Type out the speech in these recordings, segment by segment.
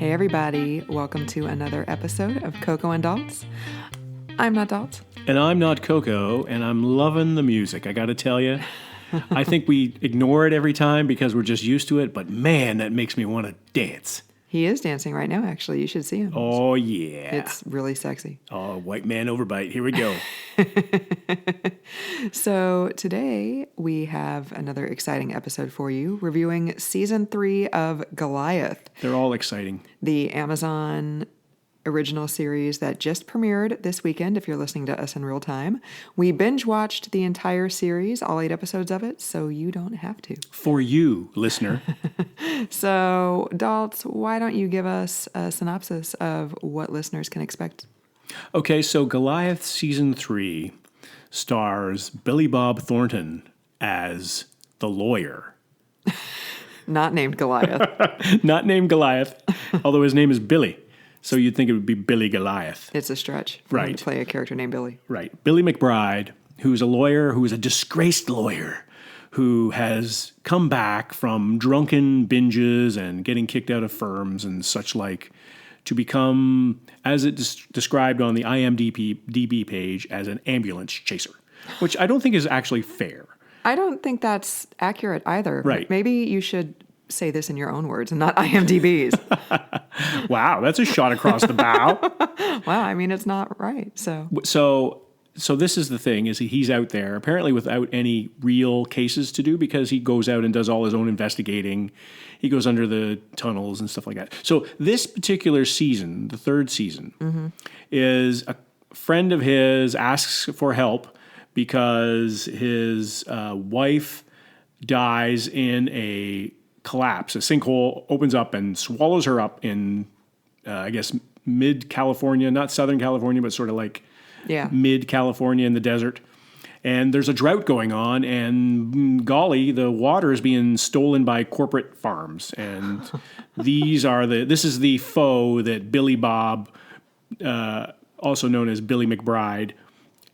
Hey everybody, welcome to another episode of Coco and Daltz. I'm not Daltz. And I'm not Coco, and I'm loving the music, I gotta tell you. I think we ignore it every time because we're just used to it, but man, that makes me want to dance. He is dancing right now, actually. You should see him. Oh, yeah. It's really sexy. Oh, white man overbite. Here we go. So today we have another exciting episode for you, reviewing Season 3 of Goliath. They're all exciting. The Amazon original series that just premiered this weekend, if you're listening to us in real time. We binge watched the entire series, all 8 episodes of it, so you don't have to. For you, listener. So, Daltz, why don't you give us a synopsis of what listeners can expect? Okay, so Goliath Season 3 stars Billy Bob Thornton as the lawyer. Not named Goliath. Not named Goliath, although his name is Billy. So you'd think it would be Billy Goliath. It's a stretch for him to play a character named Billy. Right. Billy McBride, who's a lawyer, who is a disgraced lawyer, who has come back from drunken binges and getting kicked out of firms and such like to become, as it described on the IMDb page, as an ambulance chaser, which I don't think is actually fair. I don't think that's accurate either. Right. Maybe you should say this in your own words and not IMDb's. Wow, that's a shot across the bow. Wow, I mean, it's not right. So this is the thing, is he's out there apparently without any real cases to do because he goes out and does all his own investigating. He goes under the tunnels and stuff like that. So this particular season, the 3rd season, is a friend of his asks for help because his wife dies in a collapse. A sinkhole opens up and swallows her up in, I guess, mid-California, not Southern California, but sort of like mid-California in the desert. And there's a drought going on, and golly, the water is being stolen by corporate farms. And this is the foe that Billy Bob, also known as Billy McBride,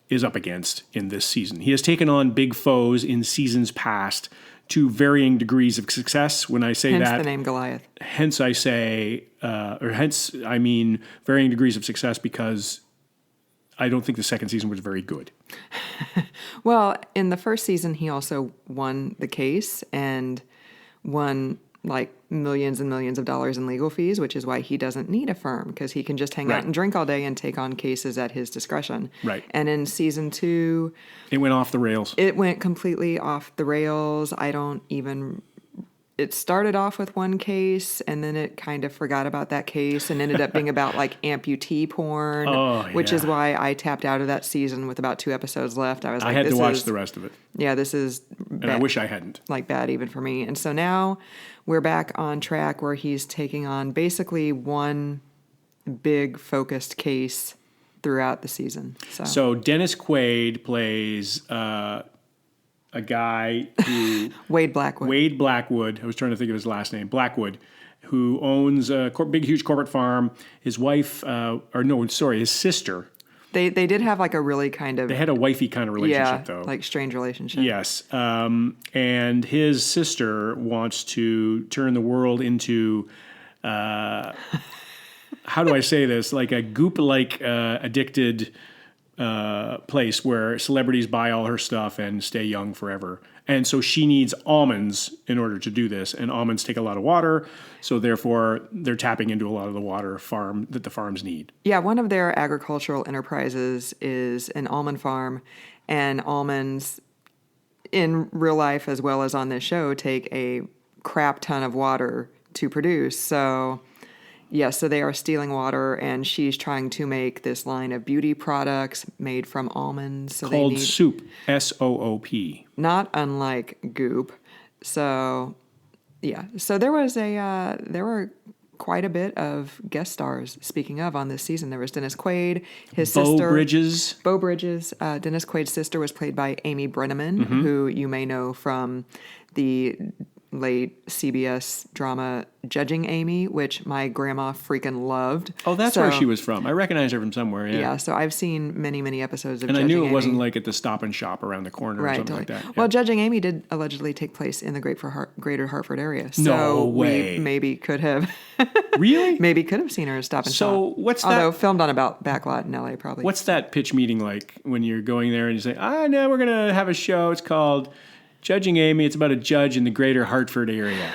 is up against in this season. He has taken on big foes in seasons past to varying degrees of success. When I say hence that, hence the name Goliath. Hence I mean varying degrees of success because I don't think the 2nd season was very good. Well, in the 1st season, he also won the case and won like millions and millions of dollars in legal fees, which is why he doesn't need a firm because he can just hang out and drink all day and take on cases at his discretion. Right. And in season 2, it went off the rails. It went completely off the rails. It started off with one case and then it kind of forgot about that case and ended up being about like amputee porn, which is why I tapped out of that season with about 2 episodes left. I was like, I had to watch the rest of it. Yeah, this is bad, and I wish I hadn't. Like bad even for me. And so now we're back on track where he's taking on basically one big focused case throughout the season. So Dennis Quaid plays a guy who... Wade Blackwood. I was trying to think of his last name. Blackwood, who owns a big, huge corporate farm. His wife, his sister. They did have like a really kind of... They had a wifey kind of relationship, though. Like strange relationship. Yes. And his sister wants to turn the world into... how do I say this? Like a goop-like addicted... place where celebrities buy all her stuff and stay young forever. And so she needs almonds in order to do this. And almonds take a lot of water. So therefore, they're tapping into a lot of the water that the farms need. Yeah, one of their agricultural enterprises is an almond farm. And almonds, in real life as well as on this show, take a crap ton of water to produce. So... yes, so they are stealing water, and she's trying to make this line of beauty products made from almonds. So called Soop, S-O-O-P. Not unlike Goop. So, yeah. So there were quite a bit of guest stars, speaking of, on this season. There was Dennis Quaid, his sister. Beau Bridges. Dennis Quaid's sister was played by Amy Brenneman, who you may know from the late CBS drama Judging Amy, which my grandma freaking loved. Oh, that's where she was from. I recognize her from somewhere. Yeah. Yeah, so I've seen many, many episodes of And Judging I knew it Amy. wasn't like at the Stop and Shop around the corner or something like that. Yeah. Well, Judging Amy did allegedly take place in the Greater Hartford area. So No way. we maybe could have Really? maybe could have seen her at Stop and Shop. So what's that? Although filmed on about backlot in LA probably. What's that pitch meeting like when you're going there and you say, now we're going to have a show. It's called Judging Amy. It's about a judge in the Greater Hartford area.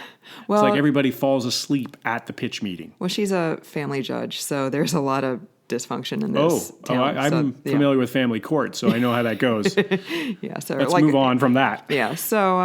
Well, it's like everybody falls asleep at the pitch meeting. Well, she's a family judge, so there's a lot of dysfunction in this town. I'm familiar with family court, so I know how that goes. Yeah, so Let's move on from that. Yeah, so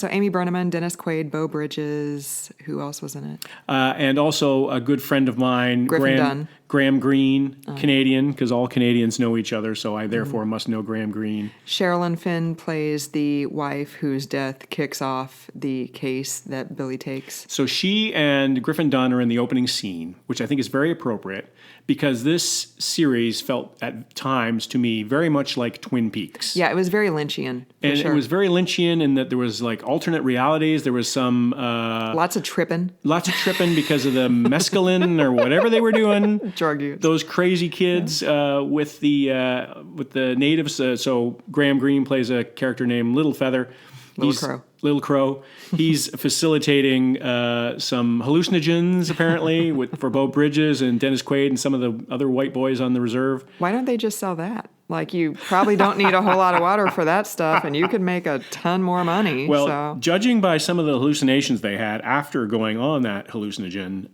Amy Brenneman, Dennis Quaid, Beau Bridges, who else was in it? And also a good friend of mine, Graham Greene, Canadian, because all Canadians know each other, so I therefore must know Graham Greene. Sherilyn Finn plays the wife whose death kicks off the case that Billy takes. So she and Griffin Dunn are in the opening scene, which I think is very appropriate, because this series felt at times to me very much like Twin Peaks. Yeah, it was very Lynchian. And it was very Lynchian in that there was like alternate realities. There was some... lots of tripping. Lots of tripping because of the mescaline or whatever they were doing. Drug use. Those crazy kids with the natives. So Graham Greene plays a character named Little Feather. Little Crow. He's facilitating some hallucinogens, apparently, for Beau Bridges and Dennis Quaid and some of the other white boys on the reserve. Why don't they just sell that? Like, you probably don't need a whole lot of water for that stuff, and you could make a ton more money. Well, judging by some of the hallucinations they had after going on that hallucinogen,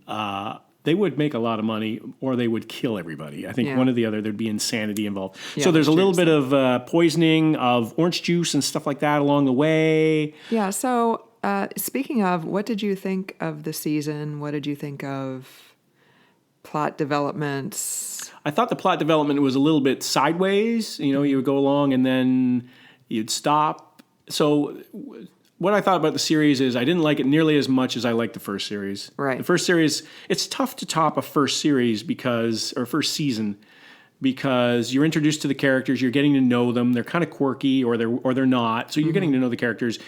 they would make a lot of money, or they would kill everybody. I think one or the other, there'd be insanity involved. Yeah, so there's a little bit of poisoning of orange juice and stuff like that along the way. Yeah, so speaking of, what did you think of the season? What did you think of plot developments? I thought the plot development was a little bit sideways. You know, you would go along and then you'd stop. So what I thought about the series is I didn't like it nearly as much as I liked the first series. Right. The first series, it's tough to top a first series first season because you're introduced to the characters, you're getting to know them, they're kind of quirky or they're not. So you're getting to know the characters.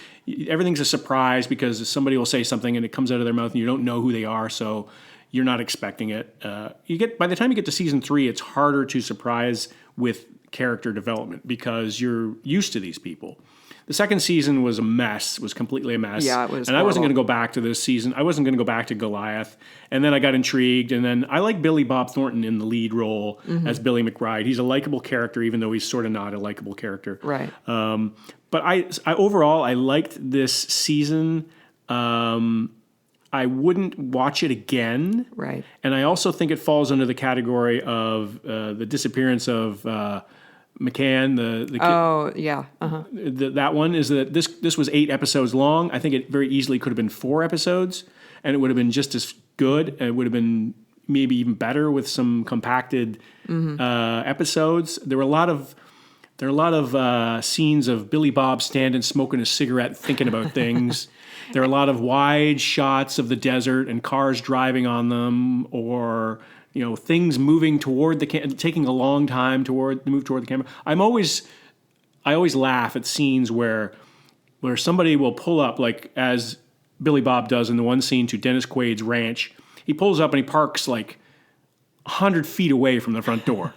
Everything's a surprise because somebody will say something and it comes out of their mouth and you don't know who they are, so you're not expecting it. By the time you get to season 3, it's harder to surprise with character development because you're used to these people. The second season was a mess, was completely a mess. Yeah, it was. And I wasn't going to go back to this season. I wasn't going to go back to Goliath. And then I got intrigued. And then I like Billy Bob Thornton in the lead role as Billy McBride. He's a likable character, even though he's sort of not a likable character. Right. But I overall, I liked this season. I wouldn't watch it again. Right. And I also think it falls under the category of the disappearance of McCann, the oh yeah, that one is that this was 8 episodes long. I think it very easily could have been 4 episodes, and it would have been just as good. It would have been maybe even better with some compacted episodes. There are a lot of scenes of Billy Bob standing, smoking a cigarette, thinking about things. There are a lot of wide shots of the desert and cars driving on them, or things moving toward taking a long time to move toward the camera. I always laugh at scenes where somebody will pull up, like as Billy Bob does in the one scene to Dennis Quaid's ranch. He pulls up and he parks like 100 feet away from the front door.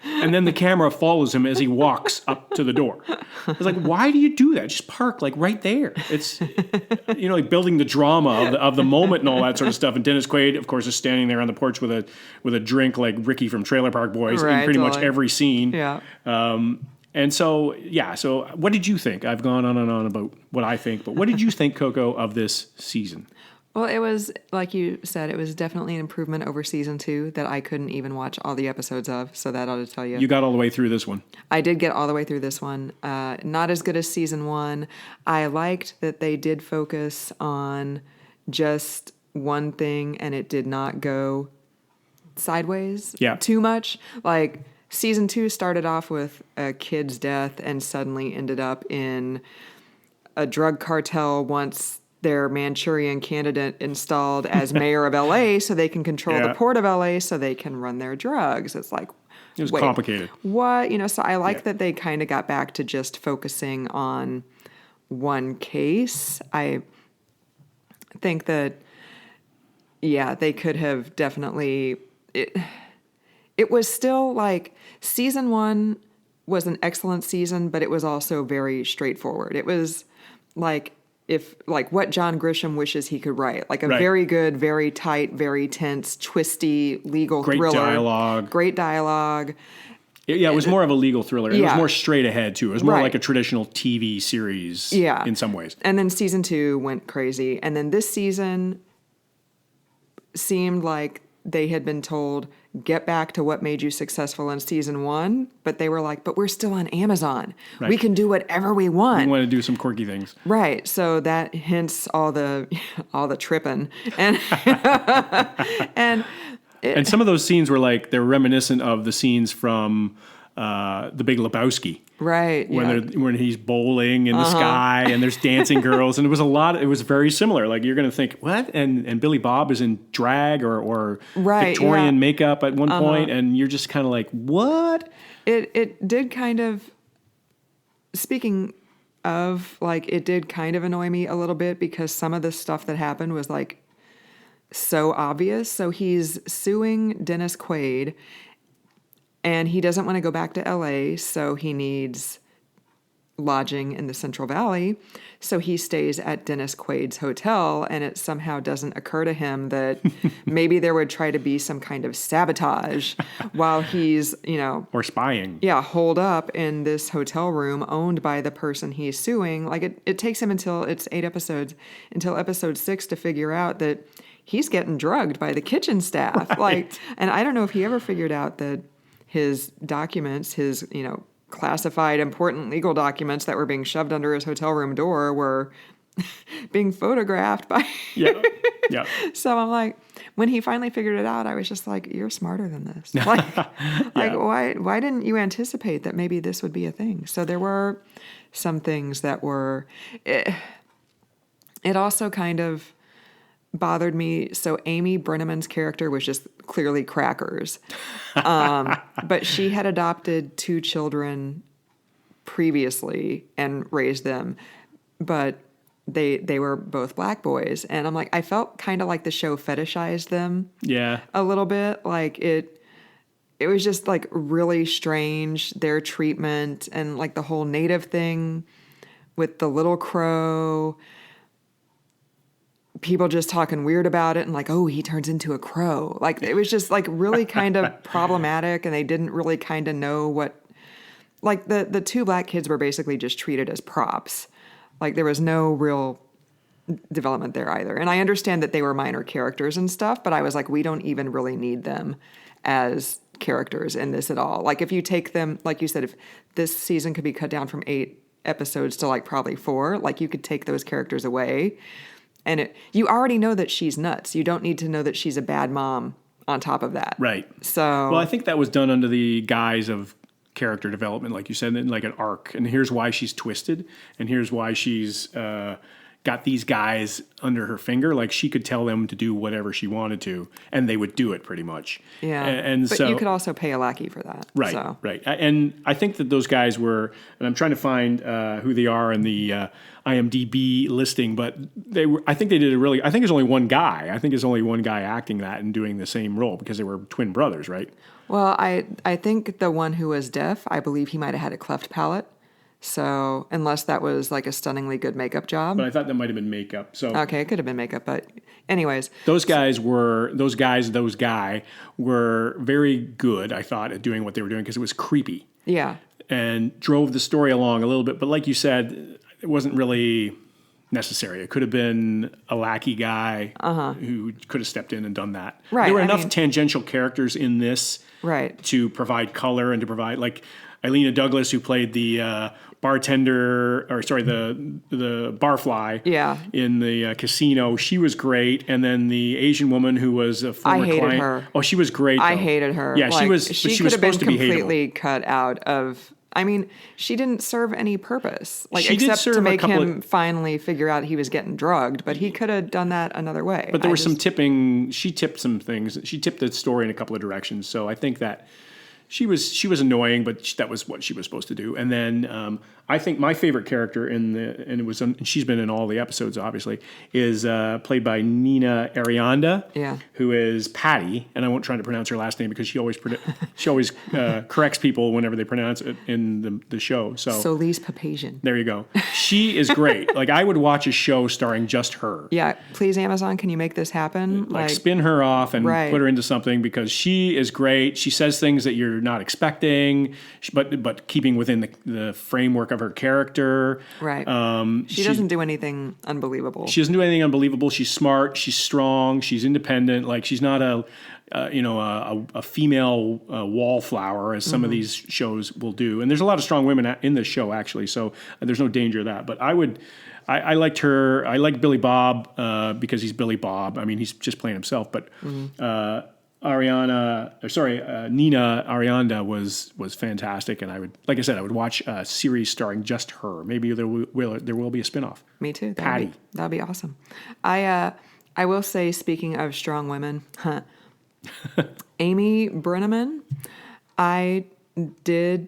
And then the camera follows him as he walks up to the door. It's like, why do you do that? Just park like right there. It's, like building the drama of the moment and all that sort of stuff. And Dennis Quaid, of course, is standing there on the porch with a drink like Ricky from Trailer Park Boys in pretty much every scene. Yeah. And so what did you think? I've gone on and on about what I think, but what did you think, Coco, of this season? Well, it was, like you said, it was definitely an improvement over season 2 that I couldn't even watch all the episodes of, so that ought to tell you. You got all the way through this one. I did get all the way through this one. Not as good as season 1. I liked that they did focus on just one thing, and it did not go sideways too much. Like, season 2 started off with a kid's death and suddenly ended up in a drug cartel once their Manchurian candidate installed as mayor of LA so they can control the port of LA so they can run their drugs. It's like, it was complicated. What? So I like that they kind of got back to just focusing on one case. think that, yeah, they could have definitely. It was still like season 1 was an excellent season, but it was also very straightforward. It was like what John Grisham wishes he could write, like a Right. very good, very tight, very tense, twisty legal Great thriller. dialogue. Great dialogue. Yeah, it was more of a legal thriller. It was Yeah. more straight ahead, too. It was more Right. like a traditional TV series Yeah. in some ways. And then season 2 went crazy. And then this season seemed like they had been told, get back to what made you successful in season 1. But they were like, but we're still on Amazon. Right. We can do whatever we want. We want to do some quirky things. Right. So that hints all the tripping. And And some of those scenes were like, they're reminiscent of the scenes from The Big Lebowski. right. When he's bowling in the sky and there's dancing girls, and it was very similar. Like you're going to think, what? And Billy Bob is in drag or Right, Victorian yeah. makeup at one point, and you're just kind of like, what? It did kind of, speaking of, like, it did kind of annoy me a little bit because some of the stuff that happened was like so obvious. So he's suing Dennis Quaid and he doesn't want to go back to LA, so he needs lodging in the Central Valley. So he stays at Dennis Quaid's hotel, and it somehow doesn't occur to him that maybe there would try to be some kind of sabotage while he's, Or spying. yeah, holed up in this hotel room owned by the person he's suing. Like it takes him until it's 8 episodes, until episode 6 to figure out that he's getting drugged by the kitchen staff. Right. Like, and I don't know if he ever figured out that his documents, his, classified important legal documents that were being shoved under his hotel room door were being photographed by. Yeah. Yeah. So I'm like, when he finally figured it out, I was just like, you're smarter than this. Like, why didn't you anticipate that maybe this would be a thing? So there were some things that were, it also kind of bothered me. So Amy Brenneman's character was just clearly crackers. But she had adopted 2 children previously and raised them. But they were both black boys. And I'm like, I felt kind of like the show fetishized them Yeah. a little bit. Like it was just like really strange, their treatment and like the whole native thing with the little crow. People just talking weird about it and like, oh, he turns into a crow. Like it was just like really kind of problematic, and they didn't really kind of know what, like the 2 black kids were basically just treated as props. Like there was no real development there either. And I understand that they were minor characters and stuff, but I was like, we don't even really need them as characters in this at all. Like if you take them, like you said, if this season could be cut down from 8 episodes to like probably 4, like you could take those characters away. And you already know that she's nuts. You don't need to know that she's a bad mom on top of that. Right. So, Well, I think that was done under the guise of character development, like you said, in like an arc. And here's why she's twisted, and here's why she's got these guys under her finger. Like she could tell them to do whatever she wanted to, and they would do it pretty much. yeah. And but so you could also pay a lackey for that. Right, So. right. And I think that those guys were, and I'm trying to find who they are in the IMDb listing, but they were, I think they did I think there's only one guy. I think there's only one guy acting that and doing the same role because they were twin brothers, right? Well, I think the one who was deaf, I believe he might have had a cleft palate. So unless that was like a stunningly good makeup job. But I thought that might have been makeup. So Okay, it could have been makeup, but anyways. those guy were very good, I thought, at doing what they were doing because it was creepy Yeah. and drove the story along a little bit. But like you said, it wasn't really necessary. It could have been a lackey guy who could have stepped in and done that. Right, There were I enough mean- tangential characters in this Right. to provide color and to provide, like Ilena Douglas, who played the bartender, or sorry, the barfly Yeah. in the casino. She was great. And then the Asian woman who was a former I hated client. her. Oh, she was great. I though. hated her. Yeah, Like, she was. She She could was have been supposed to be hateable. completely cut out of. I mean, she didn't serve any purpose, like She did except serve to a make couple him finally figure out he was getting drugged. But he could have done that another way. But there was some tipping. She tipped some things. She tipped the story in a couple of directions. So I think that She was annoying, but that was what she was supposed to do. And then I think my favorite character and she's been in all the episodes, obviously, is played by Nina Arianda, who is Patty, and I won't try to pronounce her last name because she always corrects people whenever they pronounce it in the show. So Solis Papazian. There you go. She is great. Like, I would watch a show starring just her. Yeah, please, Amazon, can you make this happen? Like spin her off and put her into something, because she is great. She says things that you're not expecting, but keeping within the framework of her character. Right. She doesn't do anything unbelievable. She doesn't do anything unbelievable. She's smart. She's strong. She's independent. Like, she's not a female wallflower, as some of these shows will do. And there's a lot of strong women in this show, actually. So there's no danger of that. But I liked her. I like Billy Bob because he's Billy Bob. I mean, he's just playing himself. But Nina Arianda was fantastic, and I would watch a series starring just her. Maybe there will be a spinoff. Me too. Patty. That'd be awesome. I will say, speaking of strong women, Amy Brenneman, I did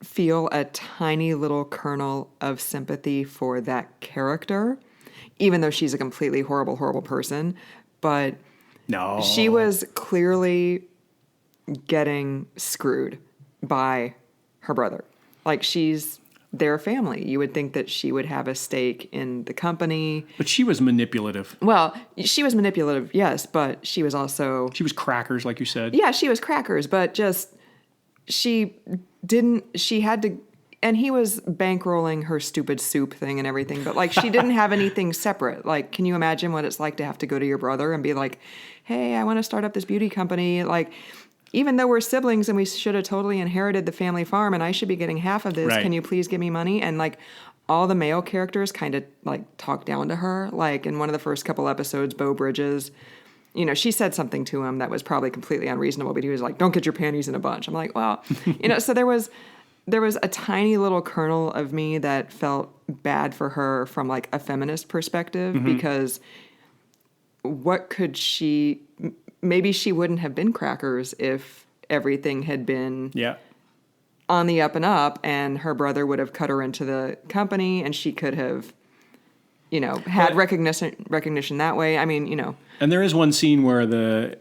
feel a tiny little kernel of sympathy for that character, even though she's a completely horrible, horrible person. But no, she was clearly getting screwed by her brother. Like, she's their family. You would think that she would have a stake in the company. But she was manipulative. Well, she was manipulative, yes, but she was also... She was crackers, like you said. Yeah, she was crackers, but just... She had to... And he was bankrolling her stupid soup thing and everything, but, like, she didn't have anything separate. Like, can you imagine what it's like to have to go to your brother and be like, hey, I want to start up this beauty company. Like, even though we're siblings and we should have totally inherited the family farm and I should be getting half of this, right. Can you please give me money? And, like, all the male characters kind of, like, talk down to her. Like, in one of the first couple episodes, Beau Bridges, you know, she said something to him that was probably completely unreasonable, but he was like, don't get your panties in a bunch. I'm like, well, you know, so there was a tiny little kernel of me that felt bad for her from, like, a feminist perspective, because what could she... Maybe she wouldn't have been crackers if everything had been on the up and up, and her brother would have cut her into the company, and she could have, you know, had recognition that way. I mean, you know. And there is one scene where the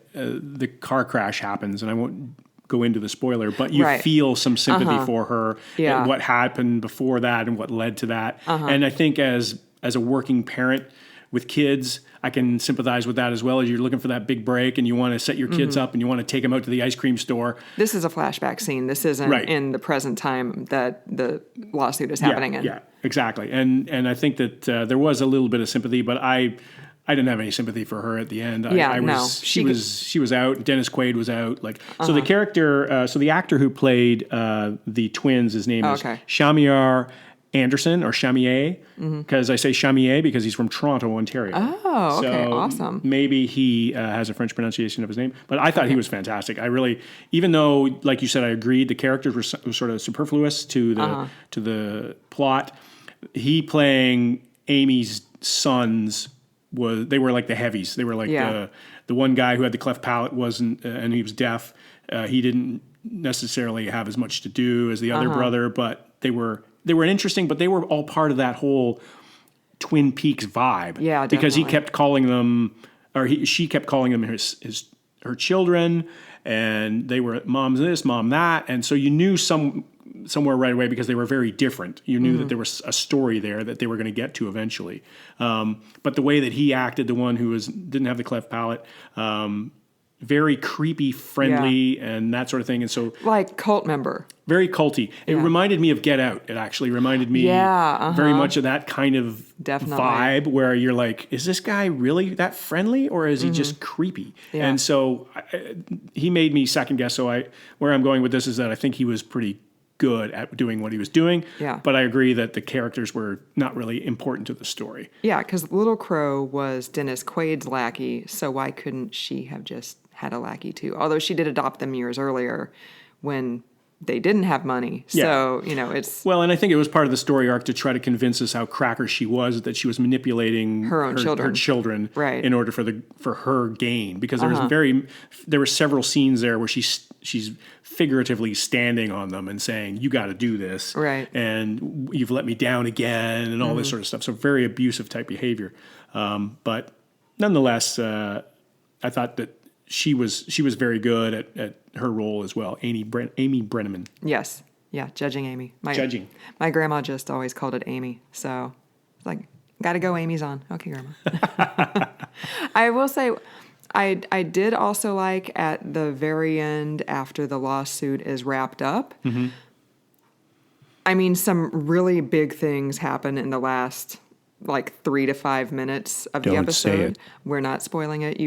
car crash happens, and I won't go into the spoiler, but you feel some sympathy for her and what happened before that and what led to that. And I think as a working parent with kids, I can sympathize with that as well. As you're looking for that big break and you want to set your kids up and you want to take them out to the ice cream store. This is a flashback scene. This isn't in the present time that the lawsuit is happening in. Yeah, exactly. And I think that there was a little bit of sympathy, but I didn't have any sympathy for her at the end. She was out. Dennis Quaid was out. Like, so the character, the actor who played the twins, his name is Shamier Anderson, or Chamier, because I say Chamier because he's from Toronto, Ontario. Oh, okay, so awesome. Maybe he has a French pronunciation of his name, but I thought he was fantastic. I really, even though, like you said, I agreed the characters were sort of superfluous to the plot. He playing Amy's sons they were like the heavies. They were like the one guy who had the cleft palate wasn't, and he was deaf. He didn't necessarily have as much to do as the other brother, but they were interesting, but they were all part of that whole Twin Peaks vibe. Yeah, definitely. Because he kept calling them, she kept calling them her children, and they were mom this, mom that, and so you knew somewhere right away because they were very different. You knew that there was a story there that they were going to get to eventually. But the way that he acted, the one who didn't have the cleft palate, very creepy, friendly, and that sort of thing. And so, like, cult member. Very culty. It reminded me of Get Out. It actually reminded me very much of that kind of vibe where you're like, is this guy really that friendly, or is he just creepy? Yeah. And so he made me second guess. So where I'm going with this is that I think he was pretty good at doing what he was doing. Yeah. But I agree that the characters were not really important to the story. Yeah, because Little Crow was Dennis Quaid's lackey, so why couldn't she have just had a lackey too? Although she did adopt them years earlier when they didn't have money. Yeah. So, you know, it's Well, and I think it was part of the story arc to try to convince us how cracker she was, that she was manipulating Her own children. her children Right. in order for her gain. Because there were several scenes there where she's figuratively standing on them and saying, "You got to do this," Right. and "You've let me down again," and all this sort of stuff. So very abusive type behavior. But nonetheless, I thought that she was very good at her role as well. Amy Brenneman. yes. Yeah, judging Amy. Judging. My grandma just always called it Amy. So it's like, got to go, Amy's on. Okay, grandma. I will say, I did also like at the very end, after the lawsuit is wrapped up, I mean, some really big things happen in the last, like, 3 to 5 minutes of the Don't episode. say it. We're not spoiling it.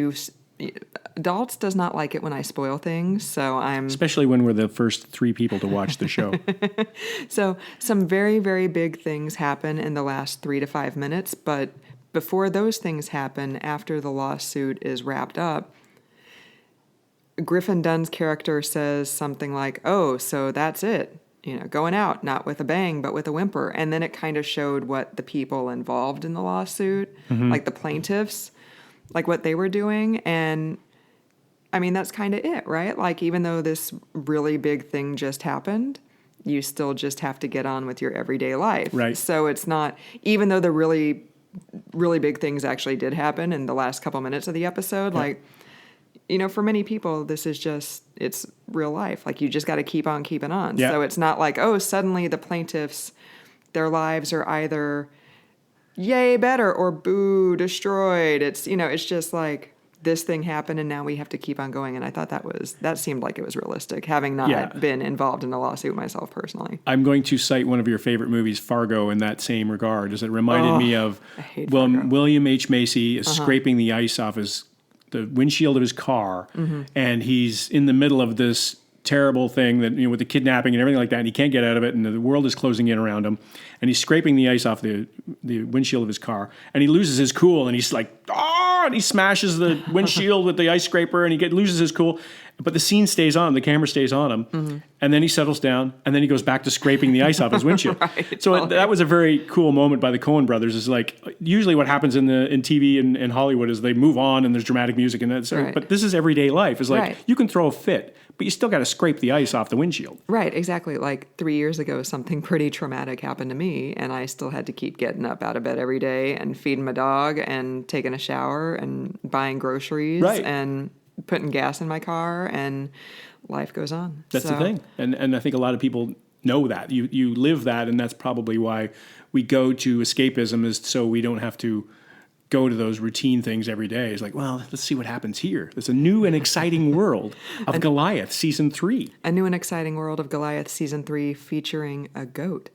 Daltz does not like it when I spoil things, so I'm... Especially when we're the first 3 people to watch the show. So some very, very big things happen in the last 3 to 5 minutes, but before those things happen, after the lawsuit is wrapped up, Griffin Dunn's character says something like, "Oh, so that's it. You know, going out, not with a bang, but with a whimper." And then it kind of showed what the people involved in the lawsuit, like the plaintiffs, like what they were doing. And I mean, that's kind of it, right? Like, even though this really big thing just happened, you still just have to get on with your everyday life. Right. So it's not, even though the really, really big things actually did happen in the last couple minutes of the episode, like, you know, for many people, this is just, it's real life. Like, you just got to keep on keeping on. Yeah. So it's not like, oh, suddenly the plaintiffs, their lives are either yay, better, or boo, destroyed. It's, you know, it's just like, this thing happened and now we have to keep on going. And I thought that seemed like it was realistic, having not been involved in a lawsuit myself personally. I'm going to cite one of your favorite movies, Fargo, in that same regard, as it reminded me of William H. Macy is scraping the ice off the windshield of his car, and he's in the middle of this terrible thing that, you know, with the kidnapping and everything like that, and he can't get out of it, and the world is closing in around him, and he's scraping the ice off the windshield of his car, and he loses his cool, and he's like, and he smashes the windshield with the ice scraper, and he loses his cool, but the scene stays on, the camera stays on him, and then he settles down, and then he goes back to scraping the ice off his windshield. So that was a very cool moment by the Coen brothers. Is like, usually what happens in TV and Hollywood is they move on and there's dramatic music, and that's, but this is everyday life. It's like, you can throw a fit, but you still got to scrape the ice off the windshield. Right, exactly. Like 3 years ago, something pretty traumatic happened to me, and I still had to keep getting up out of bed every day and feeding my dog and taking a shower and buying groceries and putting gas in my car, and life goes on. That's the thing. And I think a lot of people know that. You live that, and that's probably why we go to escapism, is so we don't have to go to those routine things every day. It's like, well, let's see what happens here. There's a new and exciting world of Goliath season 3. A new and exciting world of Goliath season 3 featuring a goat.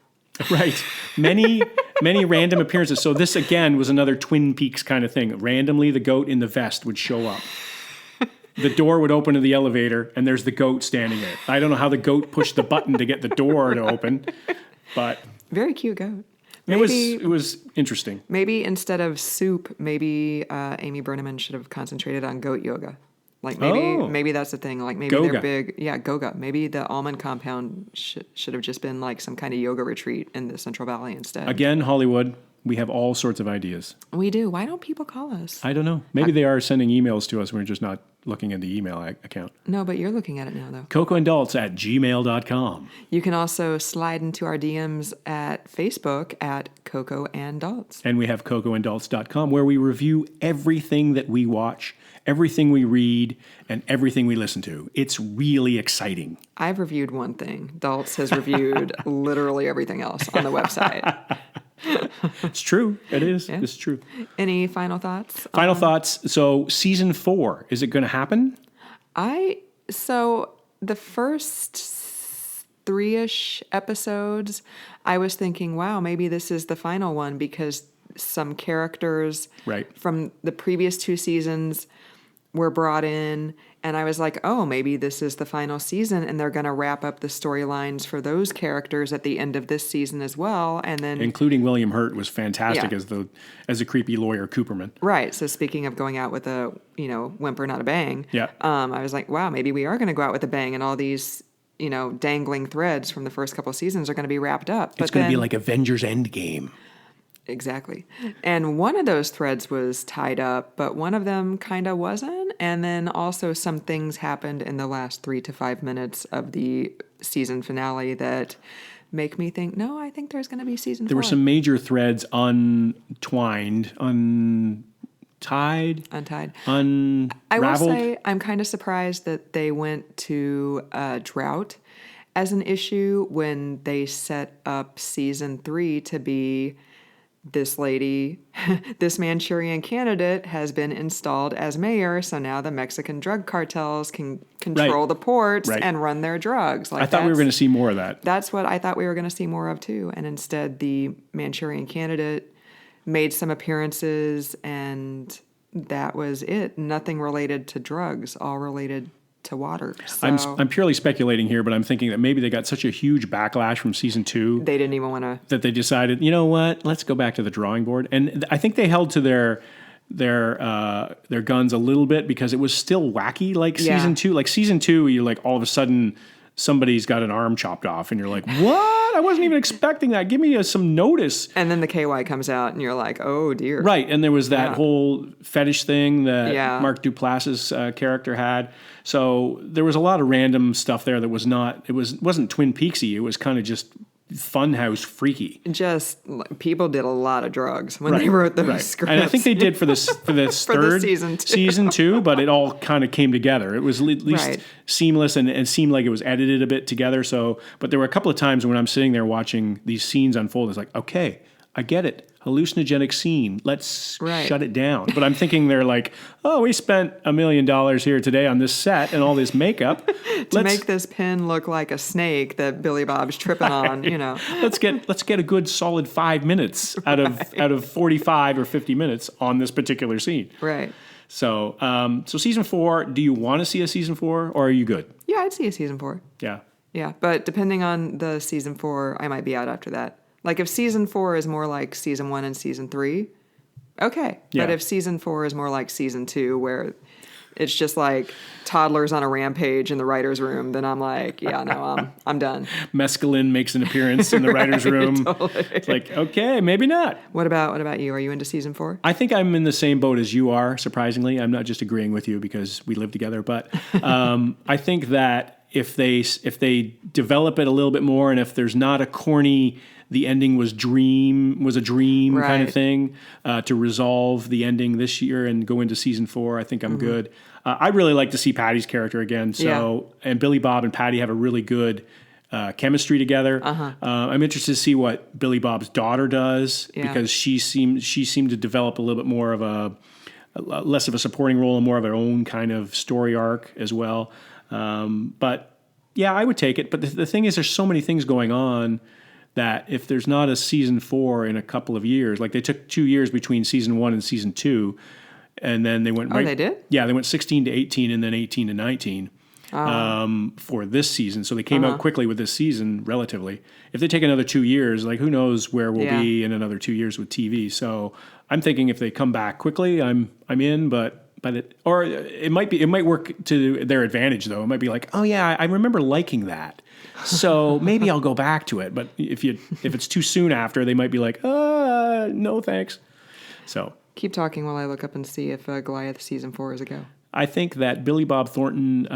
Right. Many random appearances. So this, again, was another Twin Peaks kind of thing. Randomly, the goat in the vest would show up. The door would open to the elevator, and there's the goat standing there. I don't know how the goat pushed the button to get the door to open, but... Very cute goat. It was interesting. Maybe instead of soup, maybe Amy Brenneman should have concentrated on goat yoga. Like maybe that's the thing. Like maybe Goga. they're big. Yeah, Goga. Maybe the almond compound should have just been like some kind of yoga retreat in the Central Valley instead. Again, Hollywood, we have all sorts of ideas. We do. Why don't people call us? I don't know. Maybe they are sending emails to us. We're just not looking at the email account. No, but you're looking at it now, though. CocoandDalts@gmail.com. You can also slide into our DMs at Facebook at Coco and Daltz. And we have CocoandDalts.com, where we review everything that we watch, everything we read, and everything we listen to. It's really exciting. I've reviewed one thing. Daltz has reviewed literally everything else on the website. It's true. It is. Yeah. It's true. Any final thoughts? Final thoughts. So season 4, is it going to happen? So the first 3-ish episodes, I was thinking, wow, maybe this is the final one, because some characters from the previous 2 seasons were brought in, and I was like, oh, maybe this is the final season, and they're going to wrap up the storylines for those characters at the end of this season as well, and then including William Hurt was fantastic as a creepy lawyer Cooperman. Right. So speaking of going out with a whimper, not a bang. Yeah. I was like, wow, maybe we are going to go out with a bang, and all these dangling threads from the first couple of seasons are going to be wrapped up. It's going to be like Avengers Endgame. Exactly. And one of those threads was tied up, but one of them kind of wasn't. And then also some things happened in the last 3 to 5 minutes of the season finale that make me think, no, I think there's going to be season 4. There were some major threads untied, Untied. unraveled. I will say I'm kind of surprised that they went to drought as an issue when they set up season 3 to be this lady, this Manchurian candidate has been installed as mayor, so now the Mexican drug cartels can control the ports and run their drugs. I thought we were going to see more of that. That's what I thought we were going to see more of too. And instead, the Manchurian candidate made some appearances, and that was it. Nothing related to drugs, all related to water. So I'm purely speculating here, but I'm thinking that maybe they got such a huge backlash from season 2 they didn't even want to, that they decided, you know what, let's go back to the drawing board. And I think they held to their guns a little bit because it was still wacky like season 2. Like season 2, you're like all of a sudden somebody's got an arm chopped off and you're like, what? I wasn't even expecting that. Give me some notice. And then the KY comes out and you're like, oh dear. Right. And there was that whole fetish thing that Mark Duplass's character had. So there was a lot of random stuff there that wasn't Twin Peaksy. It was kind of just funhouse freaky. Just people did a lot of drugs when they wrote those scripts. And I think they did for this third season 2, but it all kind of came together. It was at least seamless and it seemed like it was edited a bit together. So, but there were a couple of times when I'm sitting there watching these scenes unfold, it's like, okay, I get it. Hallucinogenic scene. Let's shut it down. But I'm thinking they're like, oh, we spent $1 million here today on this set and all this makeup to make this pin look like a snake that Billy Bob's tripping on. Let's get a good solid 5 minutes out of 45 or 50 minutes on this particular scene. Right. So so season 4. Do you want to see a season 4, or are you good? Yeah, I'd see a season 4. Yeah. Yeah, but depending on the season 4, I might be out after that. Like if season 4 is more like season 1 and season 3, okay. Yeah. But if season 4 is more like season 2, where it's just like toddlers on a rampage in the writer's room, then I'm like, yeah, no, I'm done. Mescaline makes an appearance in the writer's room. Totally. It's like, okay, maybe not. What about you? Are you into season 4? I think I'm in the same boat as you are, surprisingly. I'm not just agreeing with you because we live together, but I think that if they develop it a little bit more, and if there's not a corny, the ending was a dream kind of thing, to resolve the ending this year and go into season 4, I think I'm good. I'd really like to see Patty's character again. So, and Billy Bob and Patty have a really good chemistry together. I'm interested to see what Billy Bob's daughter does, because she seemed to develop a little bit more of a less of a supporting role and more of her own kind of story arc as well. But yeah, I would take it. But the thing is, there's so many things going on that if there's not a season 4 in a couple of years, like they took 2 years between season 1 and season 2, and then they went they did? Yeah, they went 16 to 18 and then 18 to 19 for this season. So they came out quickly with this season, relatively. If they take another 2 years, like who knows where we'll be in another 2 years with TV. So I'm thinking if they come back quickly, I'm in, but it might work to their advantage though. It might be like, oh yeah, I remember liking that, so maybe I'll go back to it. But if it's too soon after, they might be like, no thanks. So keep talking while I look up and see if Goliath season 4 is a go. I think that Billy Bob Thornton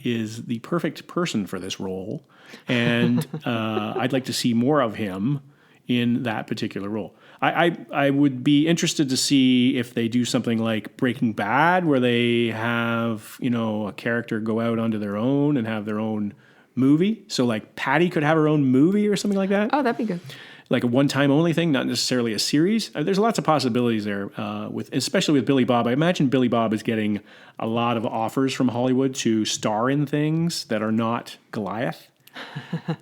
is the perfect person for this role, and I'd like to see more of him in that particular role. I would be interested to see if they do something like Breaking Bad, where they have, a character go out onto their own and have their own movie. So like Patty could have her own movie or something like that. Oh, that'd be good. Like a one-time only thing, not necessarily a series. There's lots of possibilities there, especially with Billy Bob. I imagine Billy Bob is getting a lot of offers from Hollywood to star in things that are not Goliath.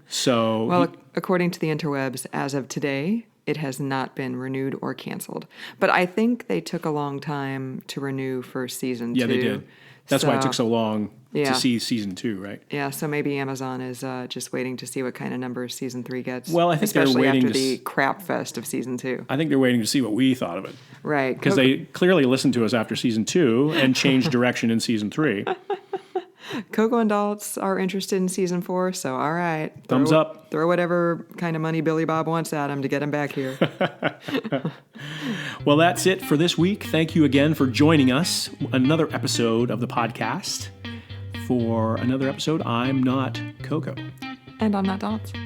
So, well, according to the interwebs, as of today, it has not been renewed or canceled. But I think they took a long time to renew for season 2. Yeah, they did. That's why it took so long to see season 2, right? Yeah, so maybe Amazon is just waiting to see what kind of numbers season 3 gets. Well, I think they're waiting especially after the crap fest of season 2. I think they're waiting to see what we thought of it. Right. Because they clearly listened to us after season 2 and changed direction in season 3. Coco and Daltz are interested in season 4, so all right. Thumbs up. Throw whatever kind of money Billy Bob wants at him to get him back here. Well, that's it for this week. Thank you again for joining us. Another episode of the podcast. For another episode, I'm not Coco. And I'm not Daltz.